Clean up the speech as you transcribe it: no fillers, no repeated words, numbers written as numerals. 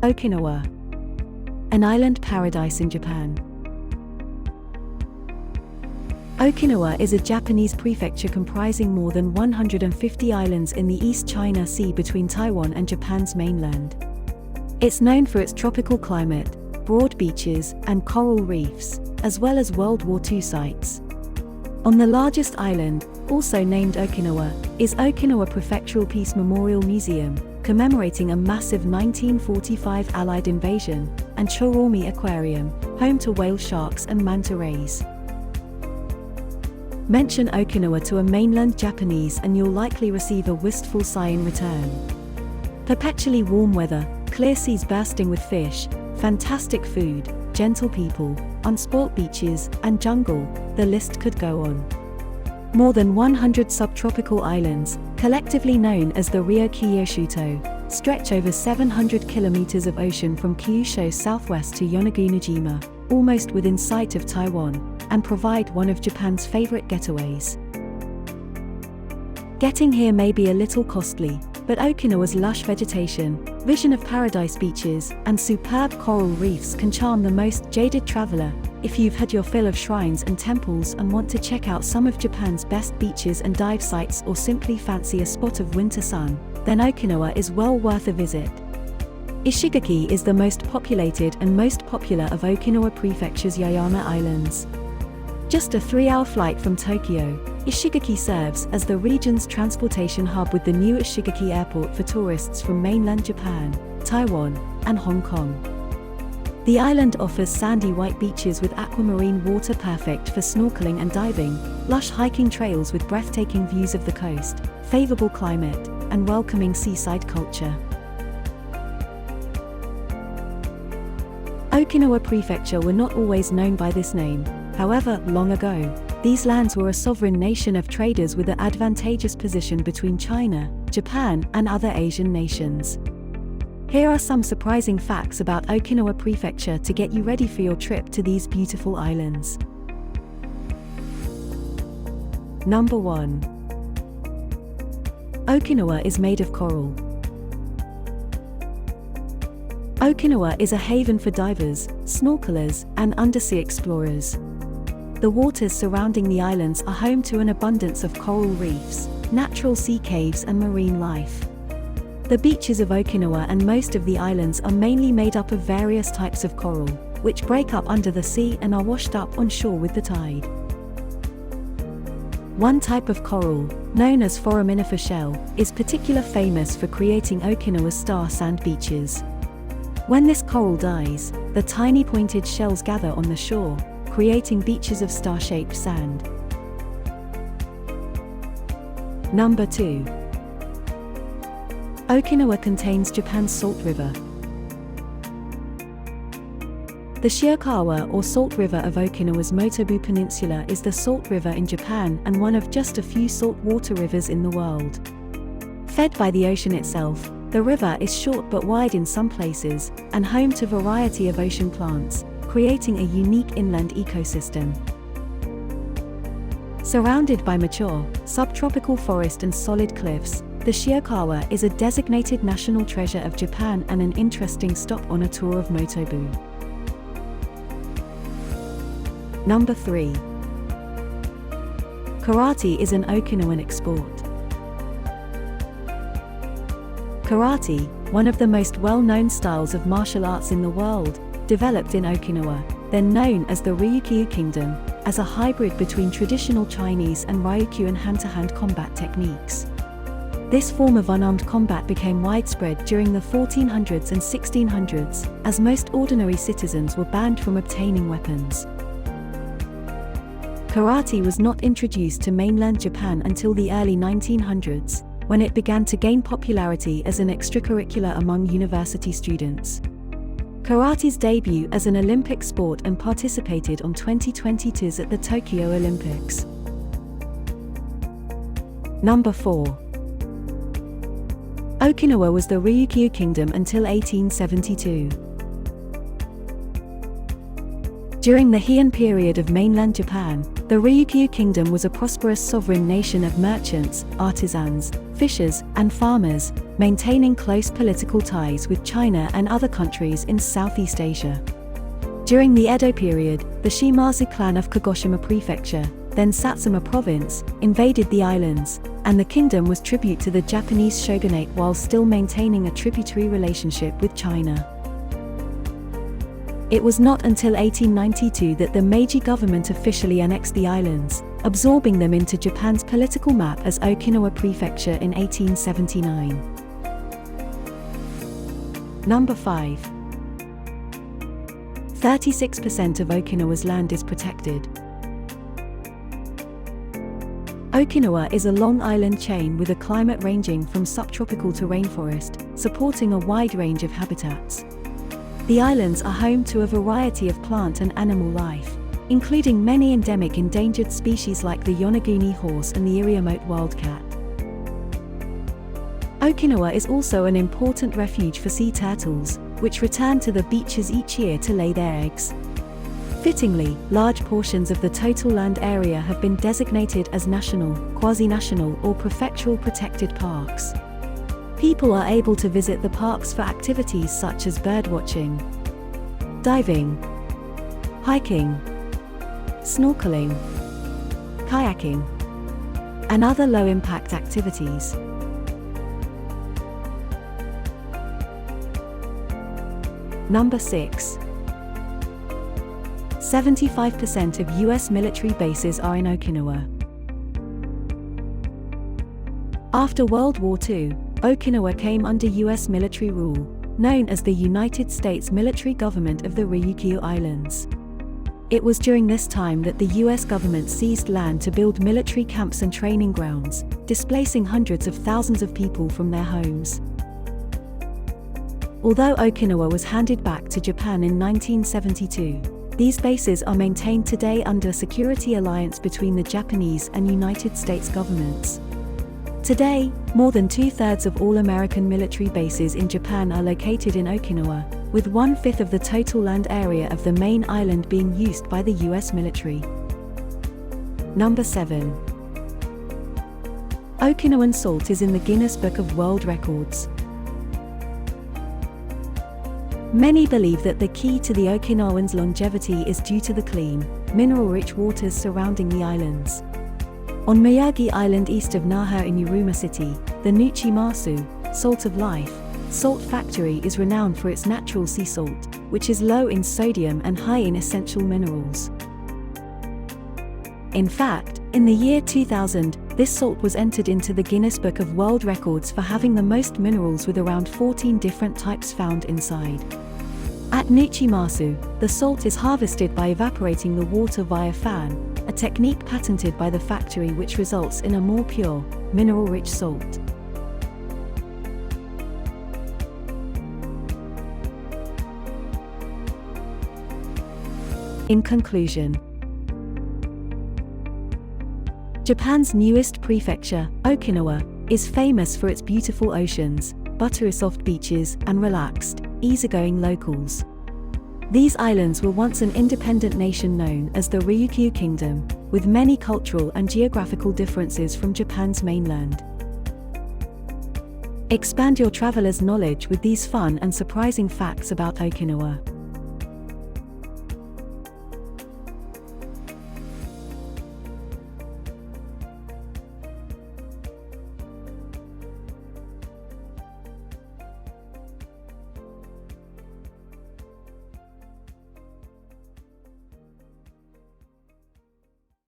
Okinawa, an island paradise in Japan. Okinawa is a Japanese prefecture comprising more than 150 islands in the East China Sea between Taiwan and Japan's mainland. It's known for its tropical climate, broad beaches, and coral reefs, as well as World War II sites. On the largest island, also named Okinawa, is Okinawa Prefectural Peace Memorial Museum, commemorating a massive 1945 Allied invasion, and Churaumi Aquarium, home to whale sharks and manta rays. Mention Okinawa to a mainland Japanese and you'll likely receive a wistful sigh in return. Perpetually warm weather, clear seas bursting with fish, fantastic food, gentle people, unspoilt beaches, and jungle, the list could go on. More than 100 subtropical islands, collectively known as the Ryūkyū Shotō, stretch over 700 kilometers of ocean from Kyūshū southwest to Yonaguni-jima, almost within sight of Taiwan, and provide one of Japan's favorite getaways. Getting here may be a little costly, but Okinawa's lush vegetation, vision of paradise beaches, and superb coral reefs can charm the most jaded traveler. If you've had your fill of shrines and temples and want to check out some of Japan's best beaches and dive sites, or simply fancy a spot of winter sun, then Okinawa is well worth a visit. Ishigaki is the most populated and most popular of Okinawa Prefecture's Yaeyama Islands. Just a 3-hour flight from Tokyo, Ishigaki serves as the region's transportation hub with the new Ishigaki Airport for tourists from mainland Japan, Taiwan, and Hong Kong. The island offers sandy white beaches with aquamarine water perfect for snorkeling and diving, lush hiking trails with breathtaking views of the coast, favorable climate, and welcoming seaside culture. Okinawa Prefecture were not always known by this name. However, long ago, these lands were a sovereign nation of traders with an advantageous position between China, Japan, and other Asian nations. Here are some surprising facts about Okinawa Prefecture to get you ready for your trip to these beautiful islands. Number 1. Okinawa is made of coral. Okinawa is a haven for divers, snorkelers, and undersea explorers. The waters surrounding the islands are home to an abundance of coral reefs, natural sea caves, and marine life. The beaches of Okinawa and most of the islands are mainly made up of various types of coral, which break up under the sea and are washed up on shore with the tide. One type of coral, known as foraminifera shell, is particularly famous for creating Okinawa's star sand beaches. When this coral dies, the tiny pointed shells gather on the shore, creating beaches of star-shaped sand. Number 2. Okinawa contains Japan's Salt River. The Shirakawa or Salt River of Okinawa's Motobu Peninsula is the salt river in Japan and one of just a few saltwater rivers in the world. Fed by the ocean itself, the river is short but wide in some places, and home to a variety of ocean plants, creating a unique inland ecosystem. Surrounded by mature, subtropical forest and solid cliffs, the Shirakawa is a designated national treasure of Japan and an interesting stop on a tour of Motobu. Number 3. Karate is an Okinawan export. Karate, one of the most well-known styles of martial arts in the world, developed in Okinawa, then known as the Ryukyu Kingdom, as a hybrid between traditional Chinese and Ryukyu and hand-to-hand combat techniques. This form of unarmed combat became widespread during the 1400s and 1600s, as most ordinary citizens were banned from obtaining weapons. Karate was not introduced to mainland Japan until the early 1900s, when it began to gain popularity as an extracurricular among university students. Karate's debut as an Olympic sport and participated on 2022's at the Tokyo Olympics. Number 4. Okinawa was the Ryukyu Kingdom until 1872. During the Heian period of mainland Japan, The Ryukyu Kingdom was a prosperous sovereign nation of merchants, artisans, fishers, and farmers, maintaining close political ties with China and other countries in Southeast Asia. During the Edo period, the Shimazu clan of Kagoshima Prefecture, then Satsuma Province, invaded the islands, and the kingdom was tribute to the Japanese shogunate while still maintaining a tributary relationship with China. It was not until 1892 that the Meiji government officially annexed the islands, absorbing them into Japan's political map as Okinawa Prefecture in 1879. Number 5. 36% of Okinawa's land is protected. Okinawa is a long island chain with a climate ranging from subtropical to rainforest, supporting a wide range of habitats. The islands are home to a variety of plant and animal life, including many endemic endangered species like the Yonaguni horse and the Iriomote wildcat. Okinawa is also an important refuge for sea turtles, which return to the beaches each year to lay their eggs. Fittingly, large portions of the total land area have been designated as national, quasi-national, or prefectural protected parks. People are able to visit the parks for activities such as birdwatching, diving, hiking, snorkeling, kayaking, and other low-impact activities. Number 6. 75% of US military bases are in Okinawa. After World War II, Okinawa came under US military rule, known as the United States Military Government of the Ryūkyū Islands. It was during this time that the US government seized land to build military camps and training grounds, displacing hundreds of thousands of people from their homes. Although Okinawa was handed back to Japan in 1972, these bases are maintained today under a security alliance between the Japanese and United States governments. Today, more than 2/3 of all American military bases in Japan are located in Okinawa, with 1/5 of the total land area of the main island being used by the US military. Number 7. Okinawan salt is in the Guinness Book of World Records. Many believe that the key to the Okinawans' longevity is due to the clean, mineral-rich waters surrounding the islands. On Miyagi Island east of Naha in Uruma City, the Nuchimasu, Salt of Life, salt factory is renowned for its natural sea salt, which is low in sodium and high in essential minerals. In fact, in the year 2000, this salt was entered into the Guinness Book of World Records for having the most minerals with around 14 different types found inside. At Nuchimasu, the salt is harvested by evaporating the water via fan, a technique patented by the factory which results in a more pure, mineral-rich salt. In conclusion, Japan's newest prefecture, Okinawa, is famous for its beautiful oceans, buttery soft beaches, and relaxed, easygoing locals. These islands were once an independent nation known as the Ryukyu Kingdom, with many cultural and geographical differences from Japan's mainland. Expand your traveler's knowledge with these fun and surprising facts about Okinawa.